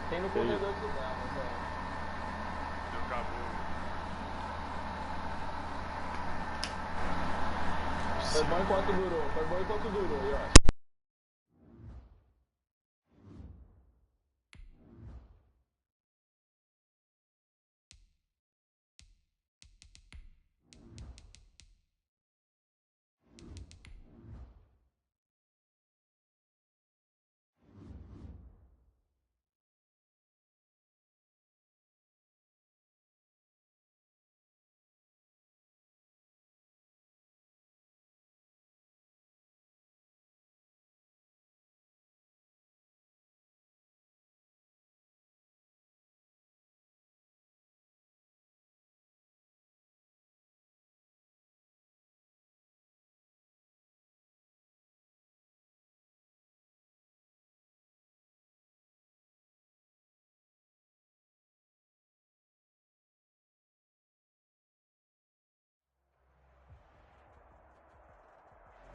Tem no corredor aqui dela, velho. Foi bom enquanto durou, eu acho.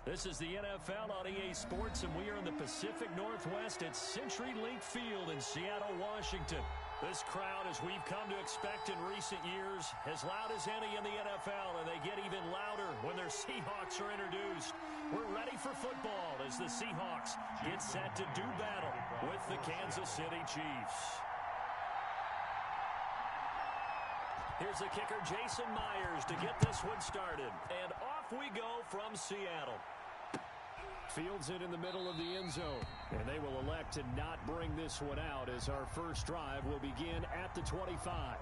This is the NFL on EA Sports, and we are in the Pacific Northwest at CenturyLink Field in Seattle, Washington. This crowd, as we've come to expect in recent years, as loud as any in the NFL, and they get even louder when their Seahawks are introduced. We're ready for football as the Seahawks get set to do battle with the Kansas City Chiefs. Here's the kicker, Jason Myers, to get this one started. And off we go from Seattle. Fields it in the middle of the end zone. And they will elect to not bring this one out as our first drive will begin at the 25.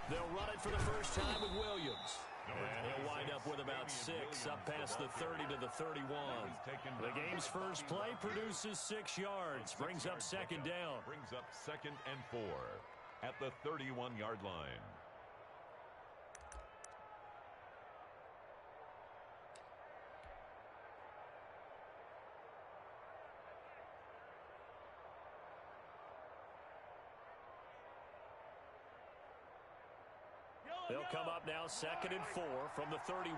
They'll run it for the first time with Williams. And he'll wind up with about 6 up past the 30 to the 31. The game's first play produces 6 yards. Brings up second down. Brings up 2nd and 4 at the 31-yard line. They'll come up now 2nd and 4 from the 31.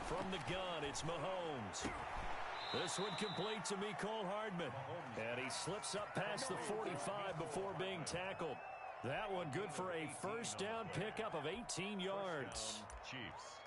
From the gun, it's Mahomes. This one complete to Mecole Hardman. And he slips up past the 45 before being tackled. That one good for a first down pickup of 18 yards. Chiefs.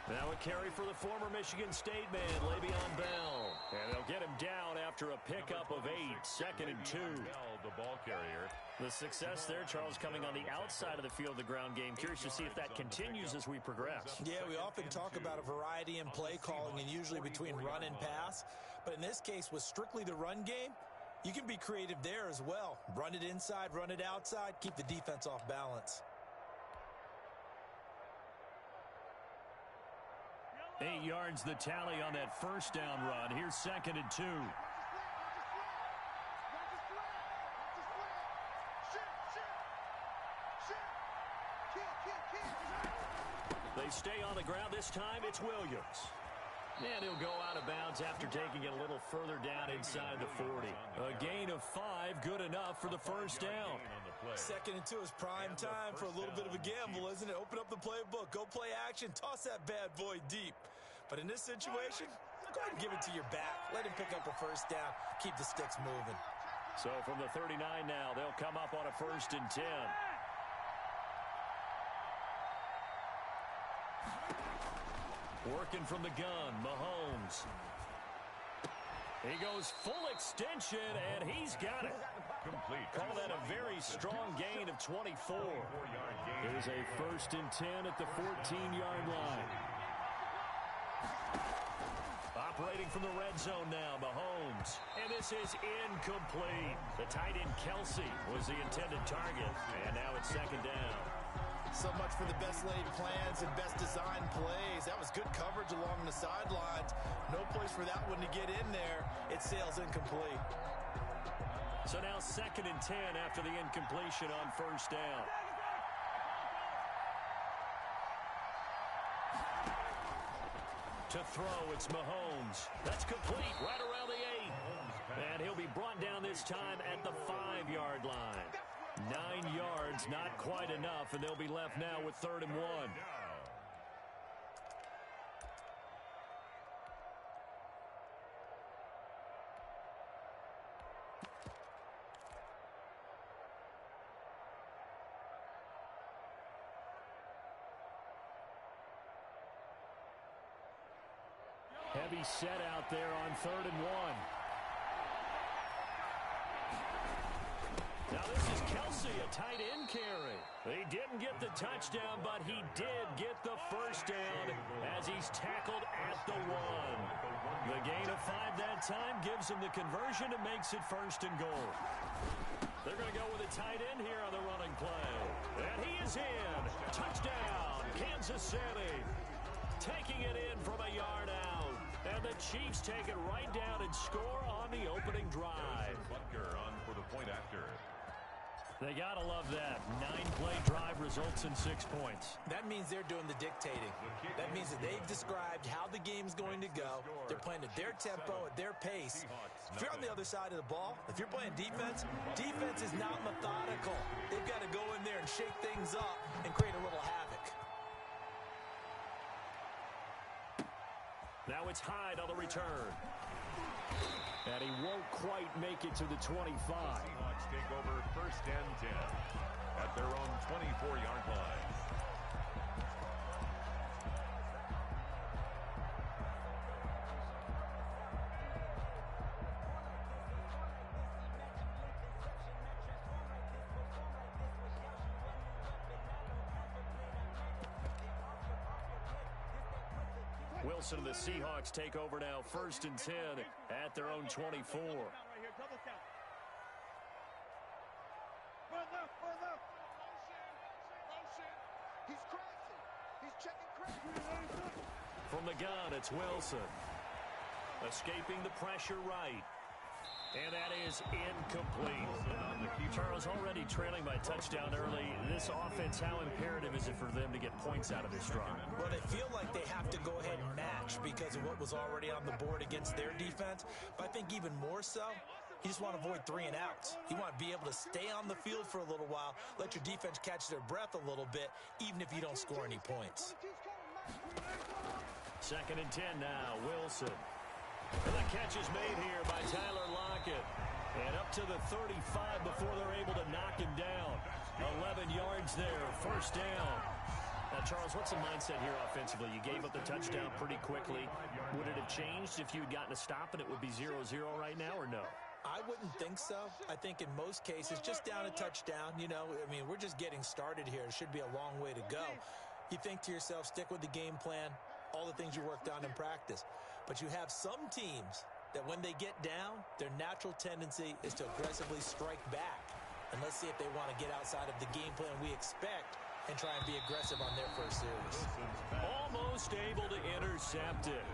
Now a carry for the former Michigan State man, Le'Veon Bell. And they'll get him down after a pickup of 8, 2nd and 2. Bell, the ball carrier. The success there, Charles, coming on the outside of the field, the ground game. Curious to see if that continues as we progress. Yeah, we often talk about a variety in play calling and usually between run and pass. But in this case, with strictly the run game, you can be creative there as well. Run it inside, run it outside, keep the defense off balance. 8 yards the tally on that first down run. Here's 2nd and 2. They stay on the ground. This time it's Williams. And he'll go out of bounds after taking it a little further down inside the 40. A gain of 5, good enough for the first down. 2nd and 2 is prime time for a little bit of a gamble, isn't it? Open up the playbook, go play action, toss that bad boy deep. But in this situation, go ahead and give it to your back. Let him pick up a first down, keep the sticks moving. So from the 39 now, they'll come up on a 1st and 10. Working from the gun, Mahomes. He goes full extension, and he's got it. Complete. Call that a very strong gain of 24. There's a 1st and 10 at the 14-yard line. Operating from the red zone now, Mahomes. And this is incomplete. The tight end, Kelsey, was the intended target. And now it's 2nd down. So much for the best laid plans and best designed plays. That was good coverage along the sidelines. No place for that one to get in there. It sails incomplete. So now 2nd and 10 after the incompletion on 1st down. To throw, it's Mahomes. That's complete right around the 8. And he'll be brought down this time at the 5-yard line. 9 yards, not quite enough, and they'll be left now with 3rd and 1. Heavy set out there on 3rd and 1. Now this is Kelsey, a tight end carry. He didn't get the touchdown, but he did get the first down as he's tackled at the 1. The gain of 5 that time gives him the conversion and makes it 1st and goal. They're going to go with a tight end here on the running play. And he is in. Touchdown, Kansas City. Taking it in from a yard out. And the Chiefs take it right down and score on the opening drive. Butker on for the point after. They got to love that. 9-play drive results in 6 points. That means they're doing the dictating. That means that they've described how the game's going to go. They're playing at their tempo, at their pace. If you're on the other side of the ball, if you're playing defense, defense is not methodical. They've got to go in there and shake things up and create a little havoc. Now it's Hyde on the return. And he won't quite make it to the 25. Seahawks take over 1st and 10 at their own 24-yard line. Wilson and the Seahawks take over now, 1st and 10 at their own 24. From the gun, it's Wilson. Escaping the pressure right. And that is incomplete. Charles, already trailing by touchdown early. This offense, how imperative is it for them to get points out of this drive? Well, they feel like they have to go ahead and match because of what was already on the board against their defense. But I think even more so, you just want to avoid 3 and outs. You want to be able to stay on the field for a little while, let your defense catch their breath a little bit, even if you don't score any points. 2nd and 10 now, Wilson. And the catch is made here by Tyler Lockett. And up to the 35 before they're able to knock him down. 11 yards there, 1st down. Now, Charles, what's the mindset here offensively? You gave up the touchdown pretty quickly. Would it have changed if you had gotten a stop and it would be 0-0 right now, or no? I wouldn't think so. I think in most cases, just down a touchdown, you know, I mean, we're just getting started here. It should be a long way to go. You think to yourself, stick with the game plan, all the things you worked on in practice. But you have some teams that when they get down, their natural tendency is to aggressively strike back. And let's see if they want to get outside of the game plan we expect and try and be aggressive on their first series. Almost able to intercept it.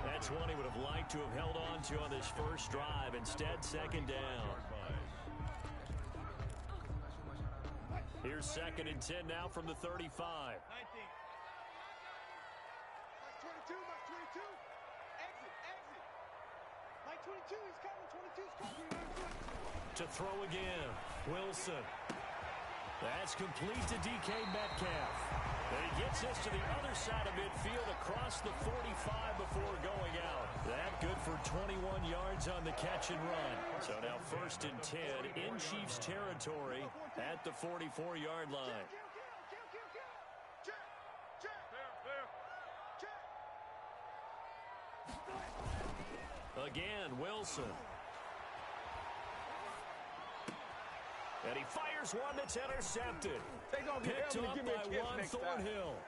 That's one he would have liked to have held on to on this first drive. Instead, second down. Here's 2nd and 10 now from the 35. 22, Mike 22. Exit. Mike 22, he's coming. 22's coming. To throw again. Wilson. That's complete to DK Metcalf. And he gets this to the other side of midfield across the 45 before going out. That good for 21 yards on the catch and run. So now 1st and 10 in Chiefs territory at the 44-yard line. Again, Wilson. And he fires one that's intercepted. Picked up by Juan Thornhill.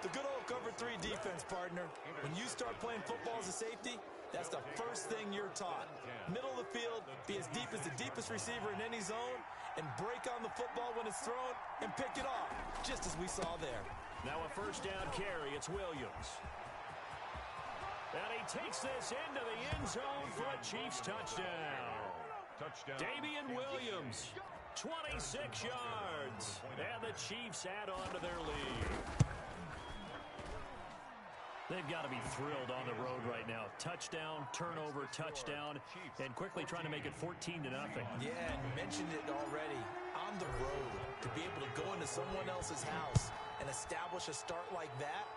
The good old cover 3 defense, partner. When you start playing football as a safety, that's the first thing you're taught. Middle of the field, be as deep as the deepest receiver in any zone, and break on the football when it's thrown and pick it off, just as we saw there. Now a first down carry. It's Williams. And he takes this into the end zone for a Chiefs touchdown. Damian Williams, 26 yards. And the Chiefs add on to their lead. They've got to be thrilled on the road right now. Touchdown, turnover, touchdown, and quickly trying to make it 14-0. Yeah, and you mentioned it already. On the road, to be able to go into someone else's house and establish a start like that,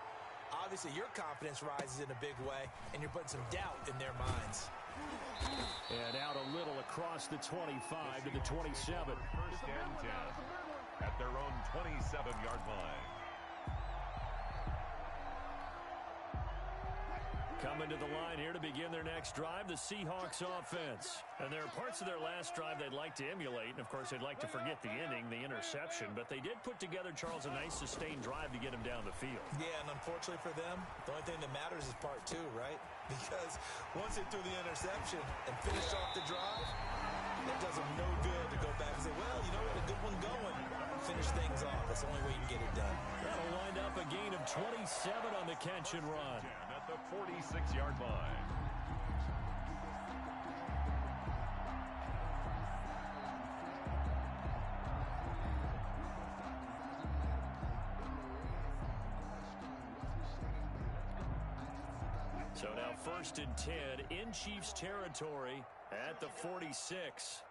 obviously your confidence rises in a big way, and you're putting some doubt in their minds. And out a little across the 25 to the 27. 1st and 10 at their own 27-yard line. Coming to the line here to begin their next drive, the Seahawks offense. And there are parts of their last drive they'd like to emulate. And, of course, they'd like to forget the inning, the interception. But they did put together, Charles, a nice sustained drive to get him down the field. Yeah, and unfortunately for them, the only thing that matters is part 2, right? Because once they threw the interception and finished off the drive, it does them no good to go back and say, well, you know, we had a good one going. Finish things off. That's the only way you can get it done. That'll wind up a gain of 27 on the catch and run. At the 46-yard line. So now 1st and 10 in Chiefs territory at the 46.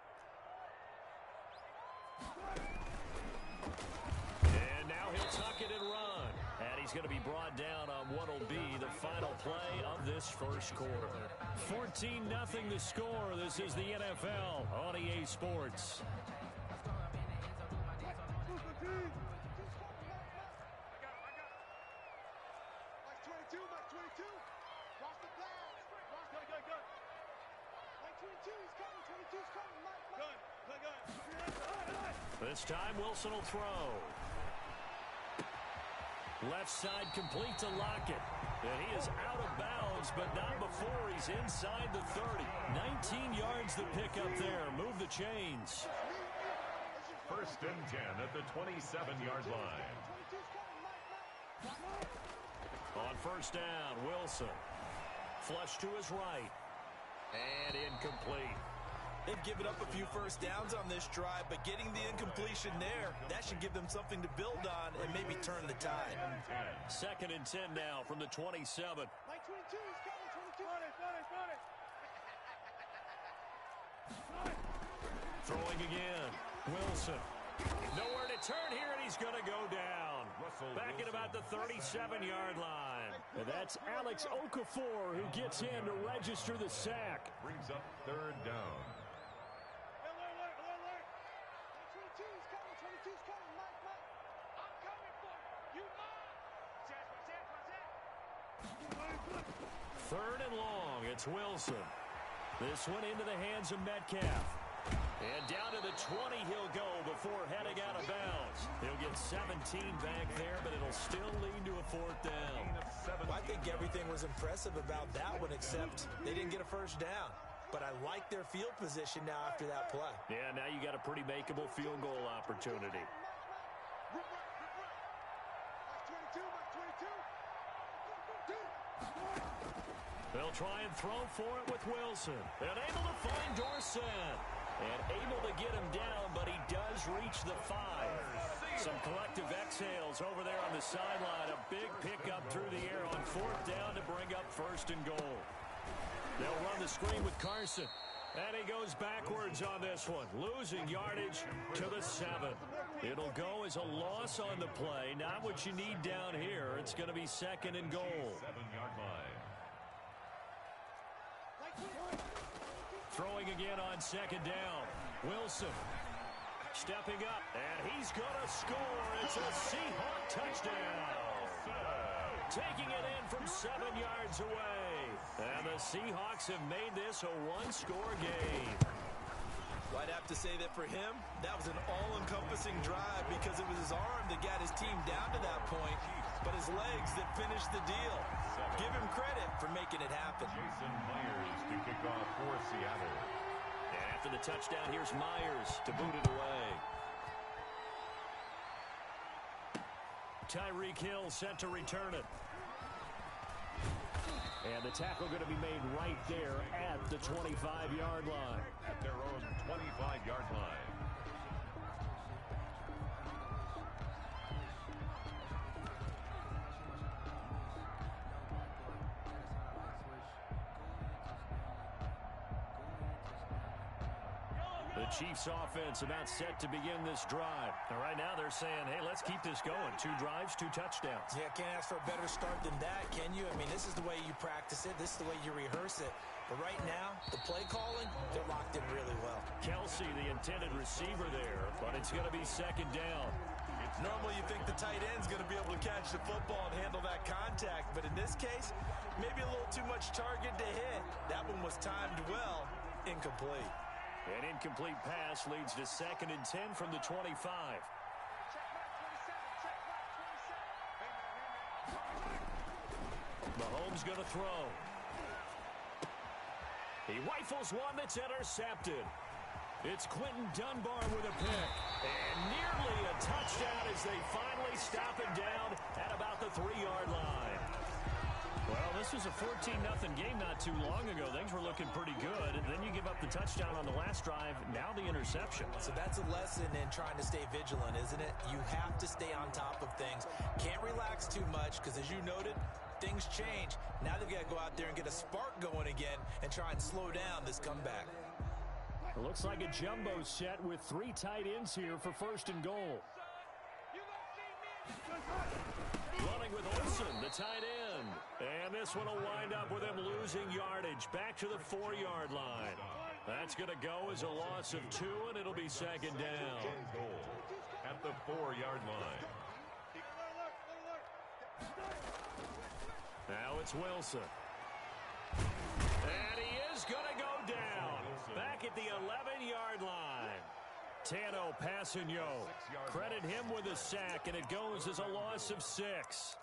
And now he'll tuck it and run. And he's going to be brought down on what will be the final play of this first quarter. 14-0 the score. This is the NFL on EA Sports. This time Wilson will throw. Left side complete to Lockett. And he is out of bounds, but not before he's inside the 30. 19 yards the pickup there. Move the chains. 1st and 10 at the 27-yard line. On 1st down, Wilson. Flush to his right. And incomplete. They've given up a few first downs on this drive, but getting the incompletion there, that should give them something to build on and maybe turn the tide. 2nd and 10 now from the 27. Mike 22, he's coming. 22. Throwing again. Wilson. Nowhere to turn here, and he's going to go down. Back at about the 37-yard line. And that's Alex Okafor who gets in to register the sack. Brings up 3rd down. Third and long. It's Wilson. This one into the hands of Metcalf. And down to the 20 he'll go before heading out of bounds. He'll get 17 back there, but it'll still lead to a fourth down. Well, I think everything was impressive about that one, except they didn't get a first down. But I like their field position now after that play. Yeah, now you got a pretty makeable field goal opportunity. They'll try and throw for it with Wilson. And able to find Dorsett. And able to get him down, but he does reach the 5. Some collective exhales over there on the sideline. A big pickup through the air on fourth down to bring up first and goal. They'll run the screen with Carson. And he goes backwards on this one, losing yardage to the 7. It'll go as a loss on the play. Not what you need down here. It's going to be second and goal. 7-yard line. Throwing again on second down. Wilson stepping up, and he's going to score. It's a Seahawk touchdown. Taking it in from 7 yards away. And the Seahawks have made this a one-score game. Well, I'd have to say that for him, that was an all-encompassing drive because it was his arm that got his team down to that point, but his legs that finished the deal. Give him credit for making it happen. Jason Myers to kick off for Seattle. And after the touchdown, here's Myers to boot it away. Tyreek Hill set to return it. And the tackle going to be made right there at the 25-yard line. At their own 25-yard line. The Chiefs offense about set to begin this drive. And right now they're saying, hey, let's keep this going. 2 drives, 2 touchdowns. Yeah, can't ask for a better start than that, can you? I mean, this is the way you practice it. This is the way you rehearse it. But right now, the play calling, they're locked in really well. Kelsey, the intended receiver there, but it's going to be second down. Normally you think the tight end's going to be able to catch the football and handle that contact. But in this case, maybe a little too much target to hit. That one was timed well, incomplete. An incomplete pass leads to second and 10 from the 25. Mahomes going to throw. He rifles one that's intercepted. It's Quentin Dunbar with a pick. And nearly a touchdown as they finally stop him down at about the 3-yard line. Well, this was a 14-0 game not too long ago. Things were looking pretty good. And then you give up the touchdown on the last drive. Now the interception. So that's a lesson in trying to stay vigilant, isn't it? You have to stay on top of things. Can't relax too much because, as you noted, things change. Now they've got to go out there and get a spark going again and try and slow down this comeback. It looks like a jumbo set with 3 tight ends here for first and goal. Running with Olsen, the tight end. And this one will wind up with him losing yardage back to the 4-yard line. That's going to go as a loss of 2, and it'll be second down. Goal at the 4-yard line. Now it's Wilson. And he is going to go down. Back at the 11-yard line. Tano Passanio. Credit him with a sack, and it goes as a loss of 6.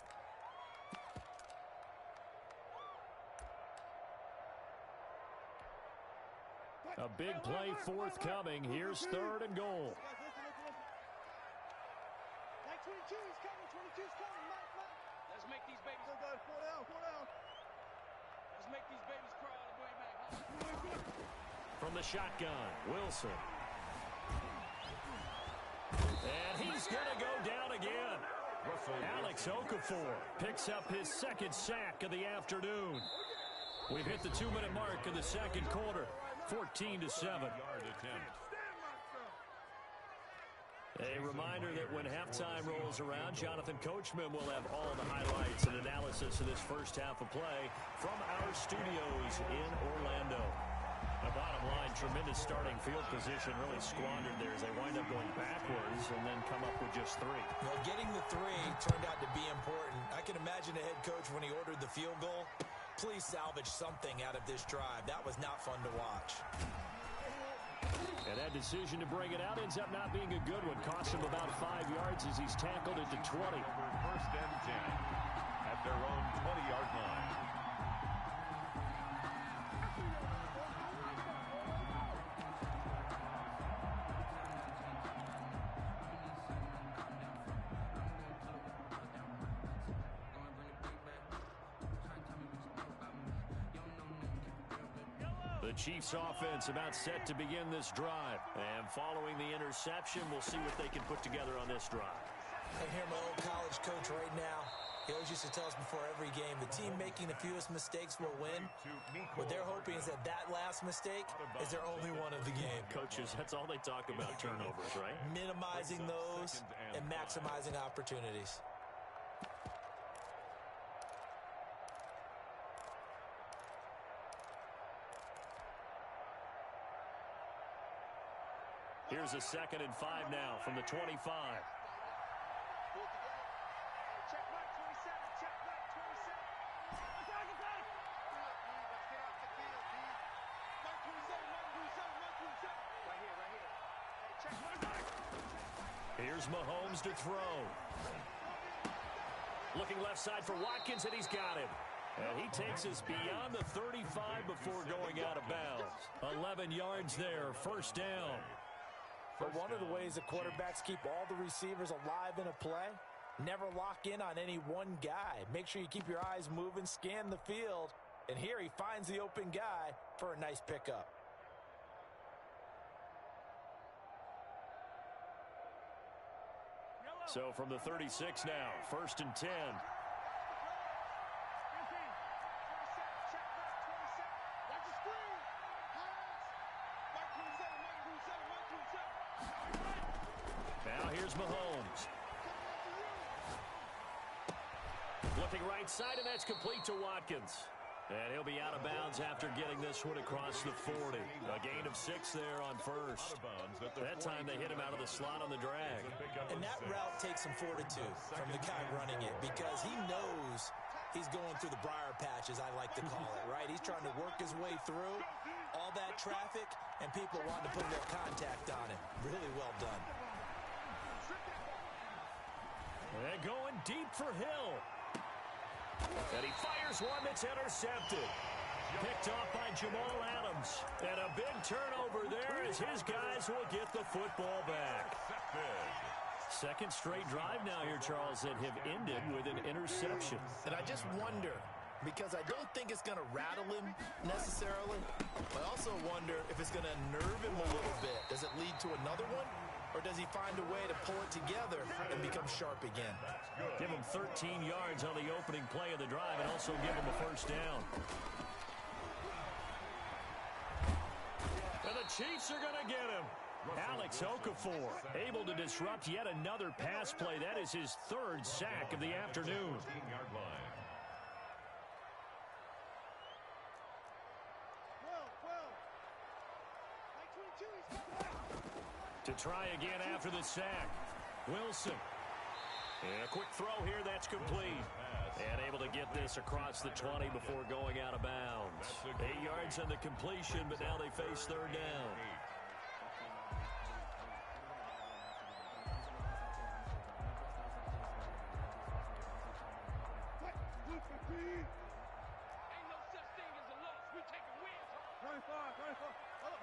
A big play forthcoming. Here's third and goal. Like 22, he's coming. 22's coming. Mike. Let's make these babies. Go, guys. 4 down. Let's make these babies cry all the way back. From the shotgun, Wilson. And he's going to go down again. Alex Okafor picks up his second sack of the afternoon. We've hit the 2-minute mark of the second quarter. 14-7. A reminder that when halftime rolls around, Jonathan Coachman will have all the highlights and analysis of this first half of play from our studios in Orlando. The bottom line. Tremendous starting field position, really squandered there as they wind up going backwards and then come up with just 3. Well, getting the 3 turned out to be important. I can imagine the head coach when he ordered the field goal. Please salvage something out of this drive. That was not fun to watch. And that decision to bring it out ends up not being a good one. Cost him about 5 yards as he's tackled at the 20. First and 10 at their own 20-yard line. The Chiefs offense about set to begin this drive. And following the interception, we'll see what they can put together on this drive. I hear my old college coach right now. He always used to tell us before every game, the team making the fewest mistakes will win. What they're hoping is that that last mistake is their only one of the game. Coaches, that's all they talk about, turnovers, right? Minimizing those and maximizing opportunities. Here's a 2nd and 5 now from the 25. Check back 27. Check back 27. Attack, attack. Let's get off the field, D. 127. Right here, right here. Hey, check one back. Here's Mahomes to throw. Looking left side for Watkins, and he's got him. And he takes us beyond the 35 before going out of bounds. 11 yards there, first down. But one of the ways that quarterbacks keep all the receivers alive in a play, never lock in on any one guy. Make sure you keep your eyes moving, scan the field, and here he finds the open guy for a nice pickup. So from the 36 now, 1st and 10. Now here's Mahomes. Looking right side, and that's complete to Watkins. And he'll be out of bounds after getting this one across the 40. A gain of 6 there on first. That time they hit him out of the slot on the drag. And that route takes some fortitude from the guy running it because he knows he's going through the briar patch, as I like to call it, right? He's trying to work his way through all that traffic and people wanting to put their contact on him. Really well done. And going deep for Hill. And he fires one that's intercepted. Picked off by Jamal Adams. And a big turnover there as his guys will get the football back. Second straight drive now here, Charles, that have ended with an interception. And I just wonder, because I don't think it's going to rattle him necessarily, I also wonder if it's going to nerve him a little bit. Does it lead to another one? Or does he find a way to pull it together and become sharp again? Give him 13 yards on the opening play of the drive and also give him a first down. And the Chiefs are going to get him. Alex Okafor able to disrupt yet another pass play. That is his 3rd sack of the afternoon. To try again after the sack. Wilson. And a quick throw here, that's complete. And able to get this across the 20 before going out of bounds. 8 yards on the completion, but now they face 3rd down. Ain't no such thing as a loss. We taking wins. 25. Hold up.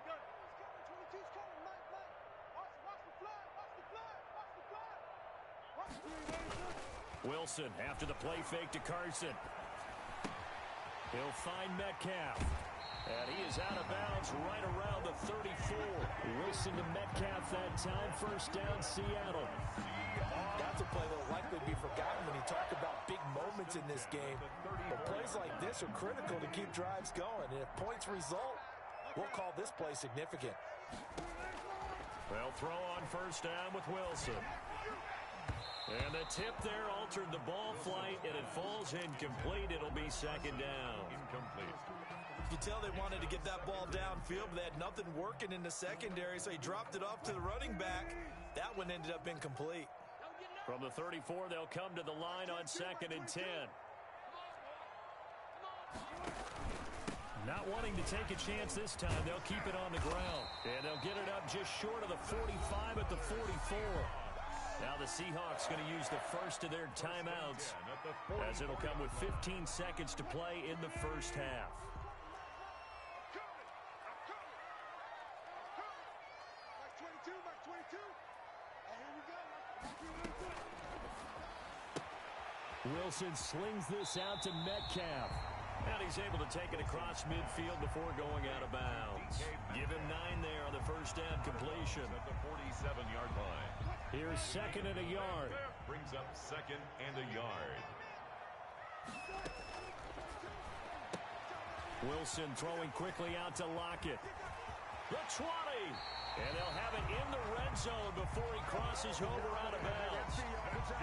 Go. 22's coming, Mike. Watch the flag. Watch the flag. Wilson after the play fake to Carson. He'll find Metcalf. And he is out of bounds right around the 34. Wilson to Metcalf that time. First down, Seattle. That's a play that will likely be forgotten when you talk about big moments in this game. But plays like this are critical to keep drives going. And if points result, we'll call this play significant. They'll throw on first down with Wilson. And the tip there altered the ball flight, and it falls incomplete. It'll be second down. Incomplete. You tell they wanted to get that ball downfield, but they had nothing working in the secondary, so he dropped it off to the running back. That one ended up incomplete. From the 34, they'll come to the line on 2nd and 10. Not wanting to take a chance this time, they'll keep it on the ground. And they'll get it up just short of the 45 at the 44. Now the Seahawks going to use the first of their timeouts, as it'll come with 15 seconds to play in the first half. Wilson slings this out to Metcalf. And he's able to take it across midfield before going out of bounds. Give him 9 there on the first down completion. At the 47-yard line. Here's 2nd and a yard. Brings up 2nd and a yard. Wilson throwing quickly out to Lockett. The 20. And they'll have it in the red zone before he crosses over out of bounds.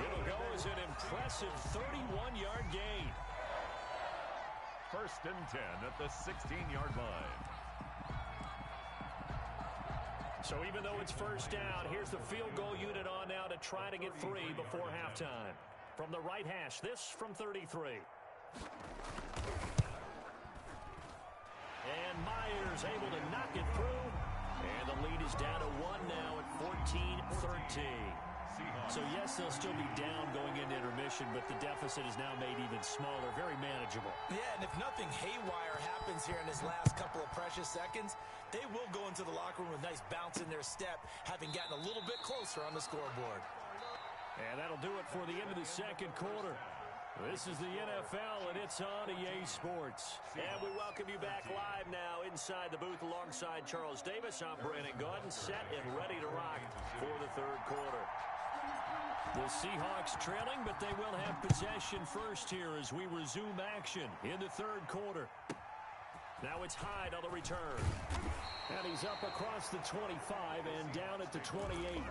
It'll go as an impressive 31-yard gain. 1st and 10 at the 16-yard line. So even though it's first down, here's the field goal unit on now to try to get 3 before halftime. From the right hash, this from 33. And Myers able to knock it through. And the lead is down to 1 now at 14-13. So, yes, they'll still be down going into intermission, but the deficit is now made even smaller, very manageable. Yeah, and if nothing haywire happens here in this last couple of precious seconds, they will go into the locker room with a nice bounce in their step, having gotten a little bit closer on the scoreboard. And that'll do it for the end of the second quarter. This is the NFL, and it's on EA Sports. And we welcome you back live now inside the booth alongside Charles Davis. I'm Brandon Gaudin, set and ready to rock for the third quarter. The Seahawks trailing, but they will have possession first here as we resume action in the third quarter. Now it's Hyde on the return. And he's up across the 25 and down at the 28.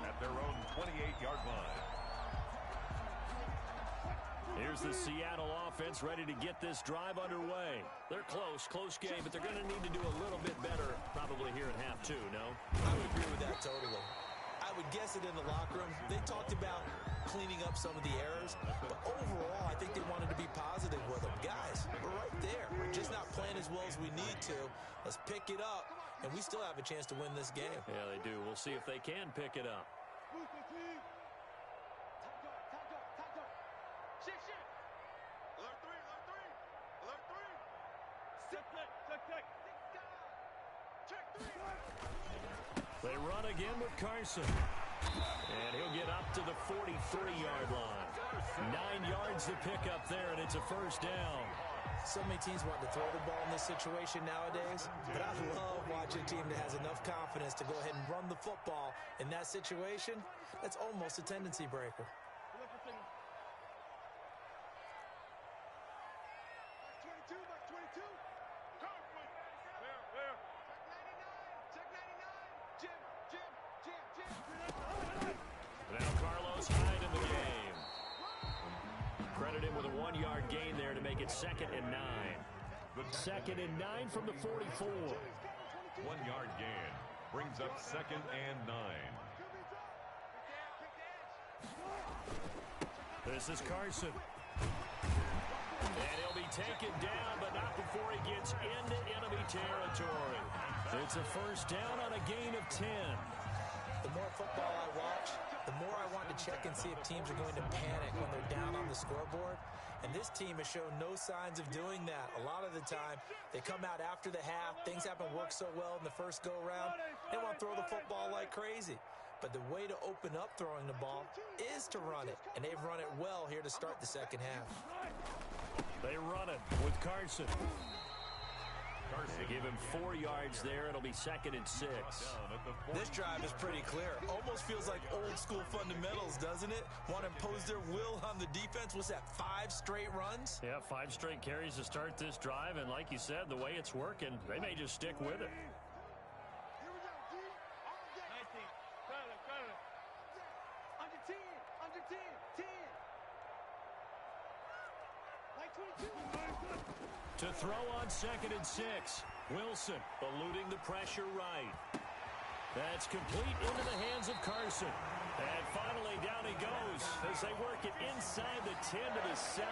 At their own 28-yard line. Here's the Seattle offense ready to get this drive underway. They're close game, but they're going to need to do a little bit better probably here at half 2, no? I would agree with that totally. I would guess it in the locker room. They talked about cleaning up some of the errors, but overall, I think they wanted to be positive with them. Guys, we're right there. We're just not playing as well as we need to. Let's pick it up, and we still have a chance to win this game. Yeah, they do. We'll see if they can pick it up. They run again with Carson. And he'll get up to the 43-yard line. 9 yards to pick up there, and it's a first down. So many teams want to throw the ball in this situation nowadays, but I love watching a team that has enough confidence to go ahead and run the football in that situation. That's almost a tendency breaker. Now Carlos Hyde in the game. Credit him with a 1-yard gain there to make it 2nd and 9. 2nd and 9 from the 44. 1-yard gain. Brings up 2nd and 9. This is Carson. And he'll be taken down, but not before he gets into enemy territory. It's a first down on a gain of 10. The more football I watch, the more I want to check and see if teams are going to panic when they're down on the scoreboard. And this team has shown no signs of doing that. A lot of the time, they come out after the half. Things haven't worked so well in the first go-round. They want to throw the football like crazy. But the way to open up throwing the ball is to run it. And they've run it well here to start the second half. They run it with Carson. They give him 4 yards there. It'll be 2nd and 6. This drive is pretty clear. Almost feels like old school fundamentals, doesn't it? Want to impose their will on the defense. What's that, 5 straight runs? Yeah, 5 straight carries to start this drive. And like you said, the way it's working, they may just stick with it. To throw on 2nd and 6. Wilson eluding the pressure right. That's complete into the hands of Carson. And finally down he goes as they work it inside the 10 to the 7.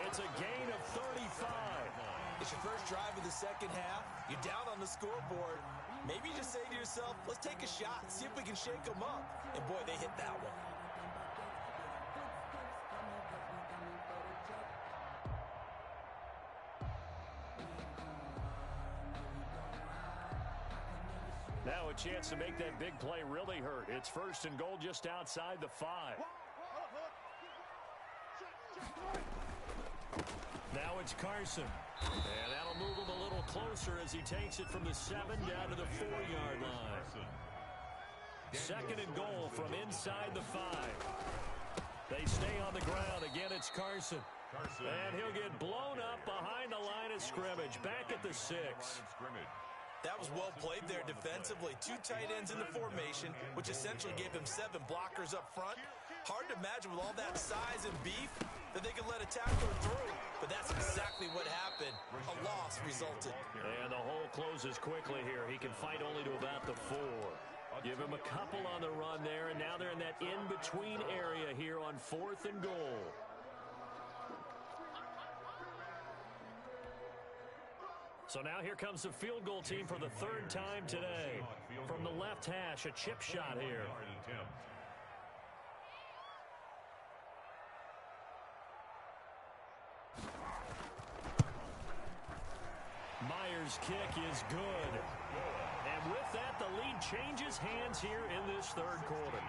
It's a gain of 35. It's your first drive of the second half. You're down on the scoreboard. Maybe you just say to yourself, let's take a shot, see if we can shake them up. And boy, they hit that one. Now a chance to make that big play really hurt. It's 1st and goal just outside the 5. Now it's Carson. And that'll move him a little closer as he takes it from the 7 down to the 4-yard line. 2nd and goal from inside the 5. They stay on the ground. Again, it's Carson. And he'll get blown up behind the line of scrimmage. Back at the 6. That was well played there defensively. 2 tight ends in the formation, which essentially gave him 7 blockers up front. Hard to imagine with all that size and beef that they could let a tackler through. But that's exactly what happened. A loss resulted. And the hole closes quickly here. He can fight only to about the 4. Give him a couple on the run there, and now they're in that in-between area here on 4th and goal. So now here comes the field goal team for the 3rd time today. From the left hash, a chip shot here. Myers' kick is good. And with that, the lead changes hands here in this 3rd quarter.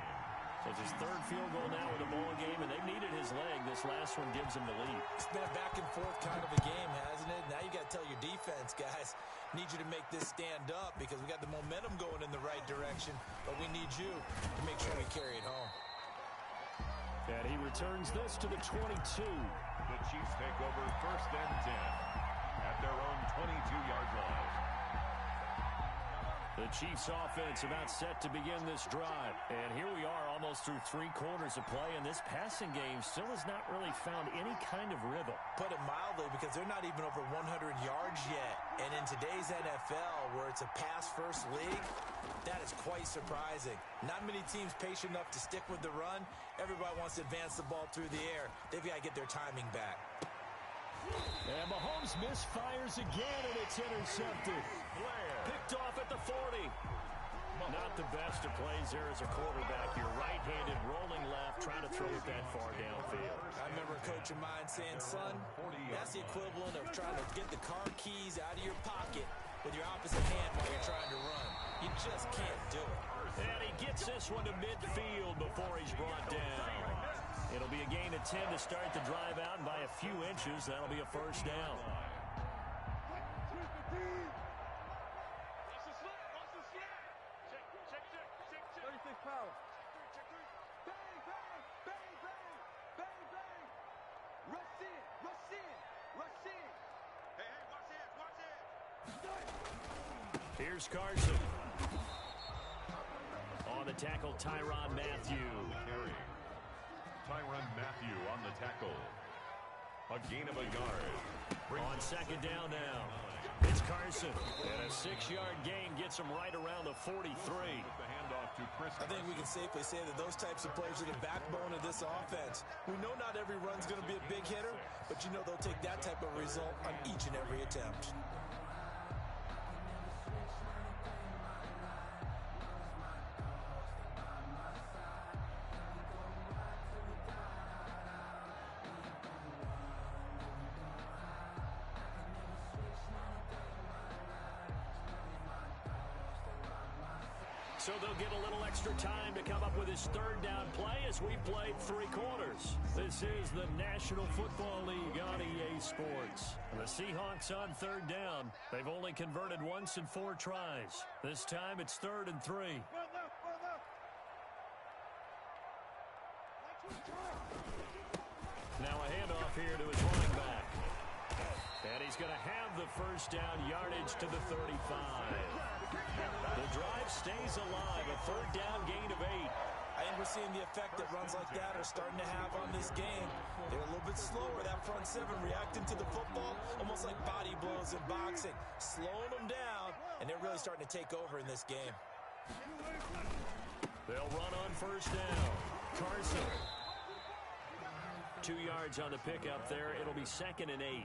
So it's his 3rd field goal now in the ball game, and they've needed his leg. This last one gives him the lead. It's been a back-and-forth kind of a game, hasn't it? Now you got to tell your defense, guys, need you to make this stand up because we got the momentum going in the right direction, but we need you to make sure we carry it home. And he returns this to the 22. The Chiefs take over 1st and 10 at their own 22-yard line. The Chiefs offense about set to begin this drive. And here we are almost through 3 quarters of play, and this passing game still has not really found any kind of rhythm. Put it mildly, because they're not even over 100 yards yet. And in today's NFL, where it's a pass-first league, that is quite surprising. Not many teams patient enough to stick with the run. Everybody wants to advance the ball through the air. They've got to get their timing back. And Mahomes misfires again, and it's intercepted. Picked off at the 40. Not the best of plays there as a quarterback. You're right-handed, rolling left, trying to throw it that far downfield. I remember a coach of mine saying, son, that's the equivalent of trying to get the car keys out of your pocket with your opposite hand while you're trying to run. You just can't do it. And he gets this one to midfield before he's brought down. It'll be a gain of 10 to start the drive out, and by a few inches, that'll be a 1st down. Here's Carson. On the tackle, Tyrann Mathieu. Tyrann Mathieu on the tackle. A gain of a yard. On 2nd down now. It's Carson. And a 6-yard gain gets him right around the 43. I think we can safely say that those types of players are the backbone of this offense. We know not every run's going to be a big hitter, but you know they'll take that type of result on each and every attempt. So they'll get a little extra time to come up with his 3rd down play as we played 3 quarters. This is the National Football League on EA Sports. The Seahawks on 3rd down. They've only converted once in 4 tries. This time it's 3rd and 3. Now a handoff here to his running back. And he's going to have the 1st down yardage to the 35. The drive stays alive, a 3rd down gain of 8. I think we're seeing the effect that runs like that are starting to have on this game. They're a little bit slower, that front seven, reacting to the football, almost like body blows in boxing, slowing them down, and they're really starting to take over in this game. They'll run on first down. Carson. 2 yards on the pickup there. It'll be 2nd and 8.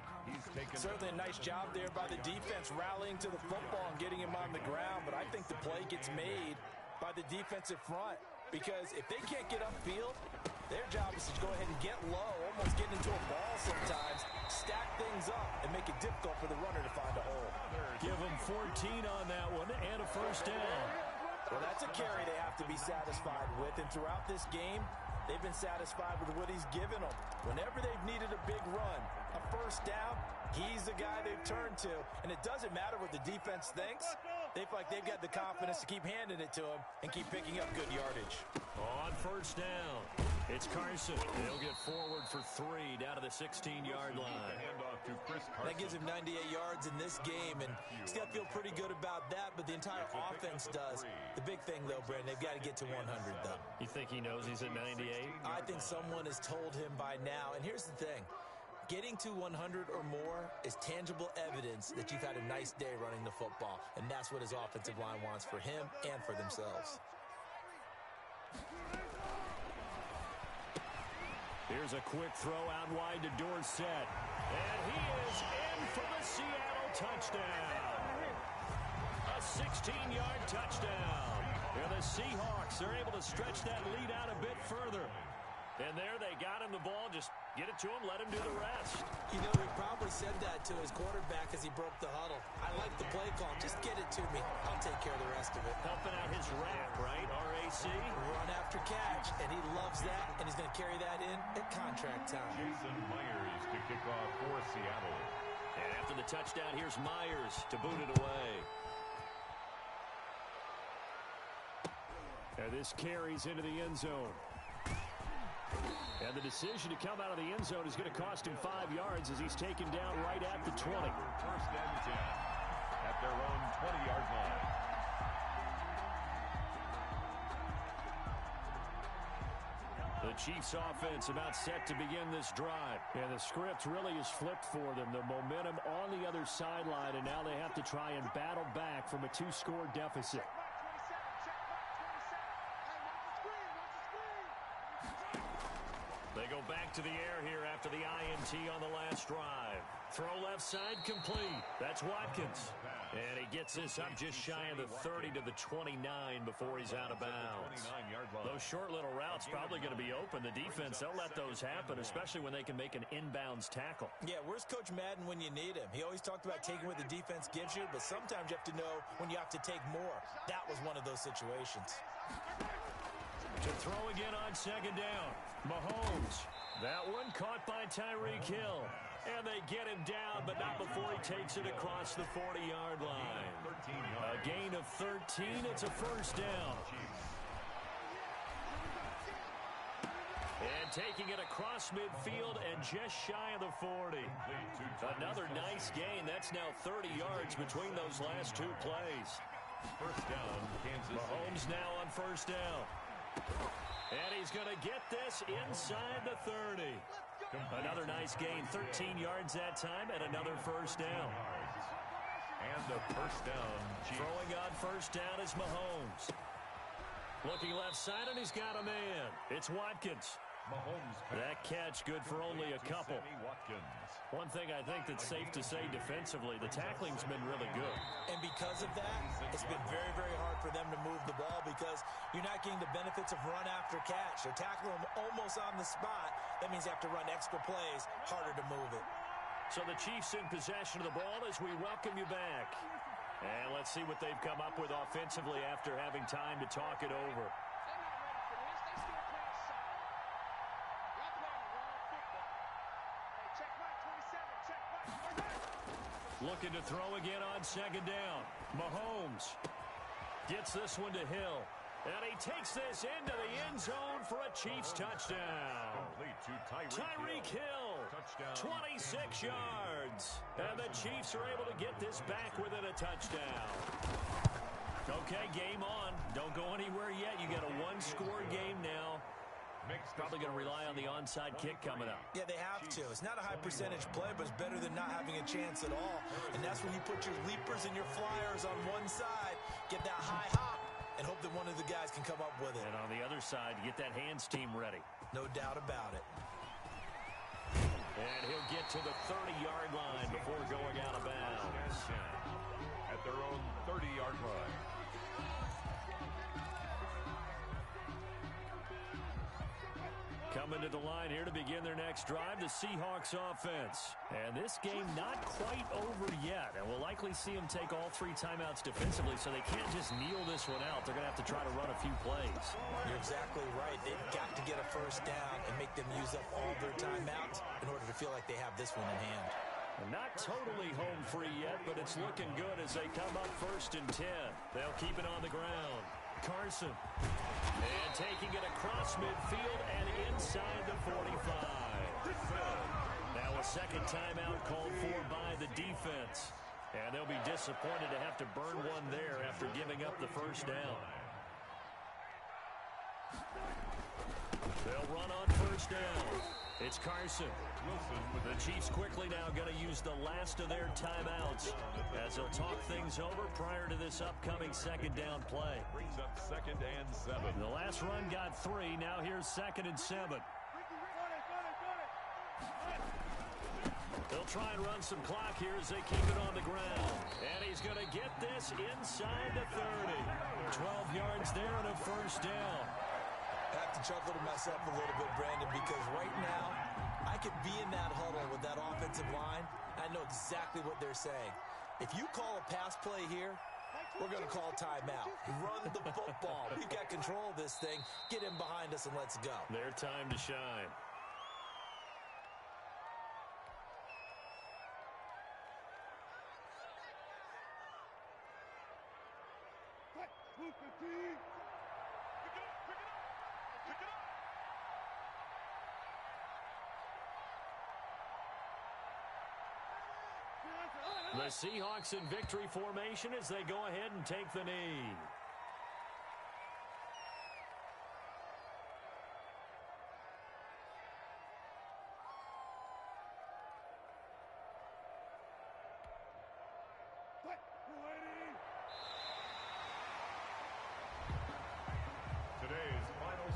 Certainly a nice job there by the defense, rallying to the football and getting him on the ground, but I think the play gets made by the defensive front, because if they can't get upfield, their job is to go ahead and get low, almost get into a ball sometimes, stack things up, and make it difficult for the runner to find a hole. Give them 14 on that one and a first down. Well, that's a carry they have to be satisfied with, and throughout this game, they've been satisfied with what he's given them. Whenever they've needed a big run, a first down, he's the guy they've turned to, and it doesn't matter what the defense thinks. They feel like they've got the confidence to keep handing it to him and keep picking up good yardage. On first down, it's Carson. They'll get forward for 3 down to the 16-yard line. That gives him 98 yards in this game, and he's got to feel pretty good about that, but the entire offense does. The big thing, though, Brandon, they've got to get to 100, though. You think he knows he's at 98? I think someone has told him by now, and here's the thing. Getting to 100 or more is tangible evidence that you've had a nice day running the football, and that's what his offensive line wants for him and for themselves. Here's a quick throw out wide to Dorsett, and he is in for the Seattle touchdown. A 16-yard touchdown. And the Seahawks are able to stretch that lead out a bit further. And there they got him the ball. Just get it to him, let him do the rest. You know, he probably said that to his quarterback as he broke the huddle. I like the play call. Just get it to me. I'll take care of the rest of it. Helping out his RAC, right? RAC? Run after catch, and he loves that, and he's going to carry that in at contract time. Jason Myers to kick off for Seattle. And after the touchdown, here's Myers to boot it away. And this carries into the end zone. And the decision to come out of the end zone is going to cost him 5 yards as he's taken down right at the 20. First and 10 at their own 20-yard line. The Chiefs offense about set to begin this drive. And the script really is flipped for them. The momentum on the other sideline, and now they have to try and battle back from a 2-score deficit. They go back to the air here after the INT on the last drive. Throw left side complete. That's Watkins. And he gets this up just shy of the 30 to the 29 before he's out of bounds. Those short little routes probably going to be open. The defense, they'll let those happen, especially when they can make an inbounds tackle. Yeah, where's Coach Madden when you need him? He always talked about taking what the defense gives you, but sometimes you have to know when you have to take more. That was one of those situations. To throw again on second down. Mahomes. That one caught by Tyreek Hill. And they get him down, but not before he takes it across the 40-yard line. A gain of 13. It's a first down. And taking it across midfield and just shy of the 40. Another nice gain. That's now 30 yards between those last 2 plays. First down, Kansas City. Mahomes now on first down. And he's going to get this inside the 30. Another nice gain, 13 yards that time, and another first down. And a first down. Throwing on first down is Mahomes. Looking left side, and he's got a man. It's Watkins. Mahomes. That catch good for only a couple. One thing I think that's safe to say defensively, the tackling's been really good. And because of that, it's been very, very hard for them to move the ball because you're not getting the benefits of run after catch. They're tackling them almost on the spot. That means they have to run extra plays, harder to move it. So the Chiefs in possession of the ball as we welcome you back. And let's see what they've come up with offensively after having time to talk it over. Looking to throw again on second down. Mahomes gets this one to Hill. And he takes this into the end zone for a Chiefs touchdown. Tyreek Hill, 26 yards. And the Chiefs are able to get this back within a touchdown. Okay, game on. Don't go anywhere yet. You got a 1-score game now. Probably going to rely on the onside kick coming up. Yeah, they have to. It's not a high percentage play, but it's better than not having a chance at all. And that's when you put your leapers and your flyers on one side, get that high hop, and hope that one of the guys can come up with it. And on the other side, get that hands team ready. No doubt about it. And he'll get to the 30-yard line before going out of bounds. At their own 30-yard line. Coming to the line here to begin their next drive, the Seahawks offense. And this game not quite over yet. And we'll likely see them take all 3 timeouts defensively, so they can't just kneel this one out. They're going to have to try to run a few plays. You're exactly right. They've got to get a first down and make them use up all their timeouts in order to feel like they have this one in hand. And not totally home free yet, but it's looking good as they come up 1st and 10. They'll keep it on the ground. Carson. And taking it across midfield and inside the 45. Now a second timeout called for by the defense. And they'll be disappointed to have to burn one there after giving up the first down. They'll run on first down. It's Carson. The Chiefs quickly now going to use the last of their timeouts as they'll talk things over prior to this upcoming second down play. Brings up 2nd and 7. The last run got 3. Now here's 2nd and 7. They'll try and run some clock here as they keep it on the ground. And he's going to get this inside the 30. 12 yards there and a first down. I have to chuckle to myself a little bit, Brandon, because right now I could be in that huddle with that offensive line. I know exactly what they're saying. If you call a pass play here, we're going to call timeout. Run the football. We've got control of this thing. Get him behind us and let's go. Their time to shine. The Seahawks in victory formation as they go ahead and take the knee.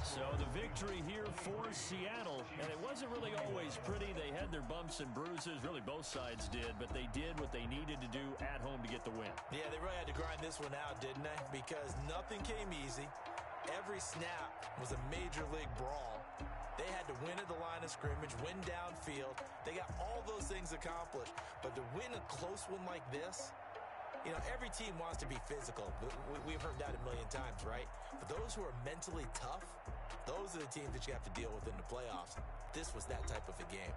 So the victory here for Seattle, and it wasn't really always pretty. They had their bumps and bruises, really both sides did, but they did what they needed to do at home to get the win. Yeah, they really had to grind this one out, didn't they? Because nothing came easy. Every snap was a major league brawl. They had to win at the line of scrimmage, win downfield. They got all those things accomplished. But to win a close one like this, you know, every team wants to be physical. We've heard that a million times, right? But those who are mentally tough, those are the teams that you have to deal with in the playoffs. This was that type of a game.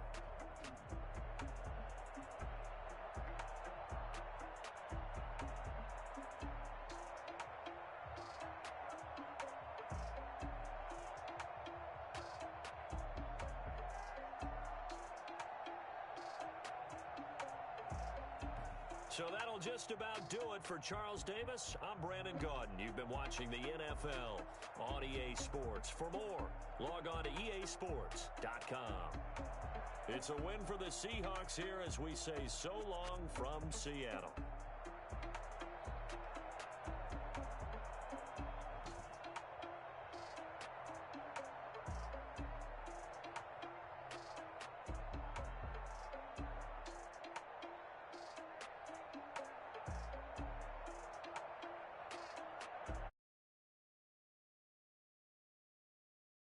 So that'll just about do it for Charles Davis. I'm Brandon Gaudin. You've been watching the NFL on EA Sports. For more, log on to easports.com. It's a win for the Seahawks here as we say so long from Seattle.